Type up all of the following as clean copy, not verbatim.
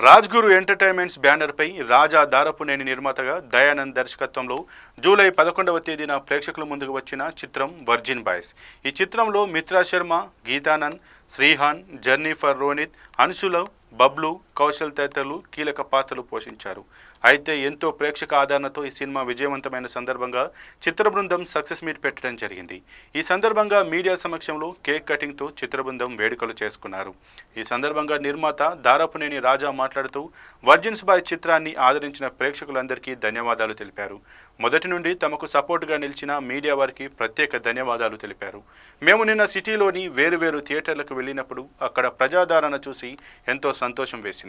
Rajguru entertainments బ్యానర్పై రాజా దారపునేని నిర్మాతగా దయానంద్ దర్శకత్వంలో జూలై 11వ తేదీన ప్రేక్షకుల ముందుకు వచ్చిన చిత్రం వర్జిన్ బాయ్స్. ఈ చిత్రంలో మిత్రా శర్మ, గీతానంద్, శ్రీహాన్, జర్నీఫర్ రోనిత్, అన్షులు, బబ్లు, కౌశల్ తదితరులు కీలక పాత్రలు పోషించారు. అయితే ఎంతో ప్రేక్షక ఆదరణతో ఈ సినిమా విజయవంతమైన సందర్భంగా చిత్ర బృందం సక్సెస్ మీట్ పెట్టడం జరిగింది. ఈ సందర్భంగా మీడియా సమక్షంలో కేక్ కటింగ్తో చిత్ర బృందం వేడుకలు చేసుకున్నారు. ఈ సందర్భంగా నిర్మాత దారపునేని రాజా మాట్లాడుతూ వర్జిన్స్ బాయ్ చిత్రాన్ని ఆదరించిన ప్రేక్షకులందరికీ ధన్యవాదాలు తెలిపారు. మొదటి నుండి తమకు సపోర్టుగా నిలిచిన మీడియా వారికి ప్రత్యేక ధన్యవాదాలు తెలిపారు. మేము నిన్న సిటీలోని వేరువేరు థియేటర్లకు వెళ్ళినప్పుడు అక్కడ ప్రజాదరణ చూసి ఎంతో సంతోషం వేసింది.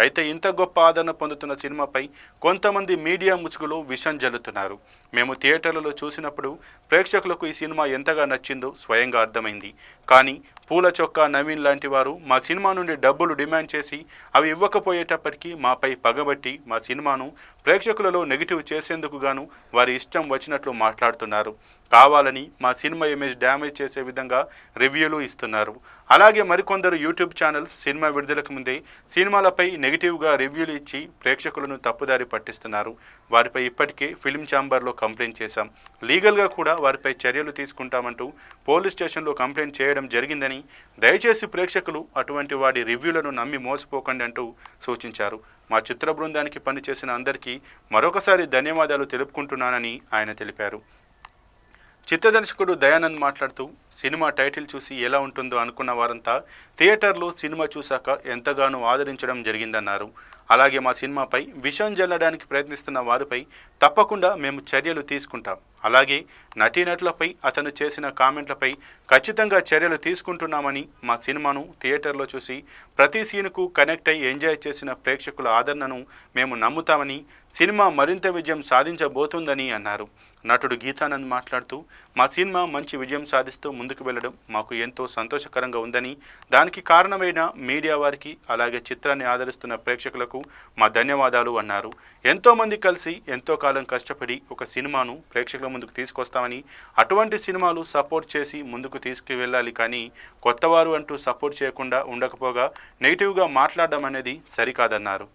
అయితే ఇంత గొప్ప ఆదరణ పొందుతున్న సినిమాపై కొంతమంది మీడియా ముసుగులో విషం జల్లుతున్నారు. మేము థియేటర్లలో చూసినప్పుడు ప్రేక్షకులకు ఈ సినిమా ఎంతగా నచ్చిందో స్వయంగా అర్థమైంది. కానీ పూల చొక్కా నవీన్ లాంటి వారు మా సినిమా నుండి డబ్బులు డిమాండ్ చేసి అవి ఇవ్వకపోయేటప్పటికీ మాపై పగబట్టి మా సినిమాను ప్రేక్షకులలో నెగిటివ్ చేసేందుకు గాను వారి ఇష్టం వచ్చినట్లు మాట్లాడుతున్నారు. కావాలని మా సినిమా ఇమేజ్ డ్యామేజ్ చేసే విధంగా రివ్యూలు ఇస్తున్నారు. అలాగే మరికొందరు యూట్యూబ్ ఛానల్స్ సినిమా విడుదలకు ముందే సినిమాలపై నెగిటివ్గా రివ్యూలు ఇచ్చి ప్రేక్షకులను తప్పుదారి పట్టిస్తున్నారు. వారిపై ఇప్పటికే ఫిల్మ్ ఛాంబర్లో కంప్లైంట్ చేశాం. లీగల్గా కూడా వారిపై చర్యలు తీసుకుంటామంటూ పోలీస్ స్టేషన్లో కంప్లైంట్ చేయడం జరిగిందని, దయచేసి ప్రేక్షకులు అటువంటి వాడి రివ్యూలను నమ్మి మోసపోకండి అంటూ సూచించారు. మా చిత్ర బృందానికి పనిచేసిన అందరికీ మరొకసారి ధన్యవాదాలు తెలుపుకుంటున్నానని ఆయన తెలిపారు. చిత్ర దర్శకుడు దయానంద్ మాట్లాడుతూ సినిమా టైటిల్ చూసి ఎలా ఉంటుందో అనుకున్న వారంతా థియేటర్లో సినిమా చూశాక ఎంతగానో ఆదరించడం జరిగిందన్నారు. అలాగే మా సినిమాపై విషం జల్లడానికి ప్రయత్నిస్తున్న వారిపై తప్పకుండా మేము చర్యలు తీసుకుంటాం. అలాగే నటీనటులపై అతను చేసిన కామెంట్లపై ఖచ్చితంగా చర్యలు తీసుకుంటున్నామని, మా సినిమాను థియేటర్లో చూసి ప్రతి సీనుకు కనెక్ట్ అయి ఎంజాయ్ చేసిన ప్రేక్షకుల ఆదరణను మేము నమ్ముతామని, సినిమా మరింత విజయం సాధించబోతుందని అన్నారు. నటుడు గీతానంద్ మాట్లాడుతూ మా సినిమా మంచి విజయం సాధిస్తూ ముందుకు వెళ్ళడం మాకు ఎంతో సంతోషకరంగా ఉందని, దానికి కారణమైన మీడియా వారికి అలాగే చిత్రాన్ని ఆదరిస్తున్న ప్రేక్షకులకు మా ధన్యవాదాలు అన్నారు. ఎంతోమంది కలిసి ఎంతో కాలం కష్టపడి ఒక సినిమాను ప్రేక్షకుల ముందుకు తీసుకొస్తామని, అటువంటి సినిమాలు సపోర్ట్ చేసి ముందుకు తీసుకువెళ్ళాలి, కానీ కొత్తవారు అంటూ సపోర్ట్ చేయకుండా ఉండకపోగా నెగిటివ్గా మాట్లాడడం అనేది సరికాదన్నారు.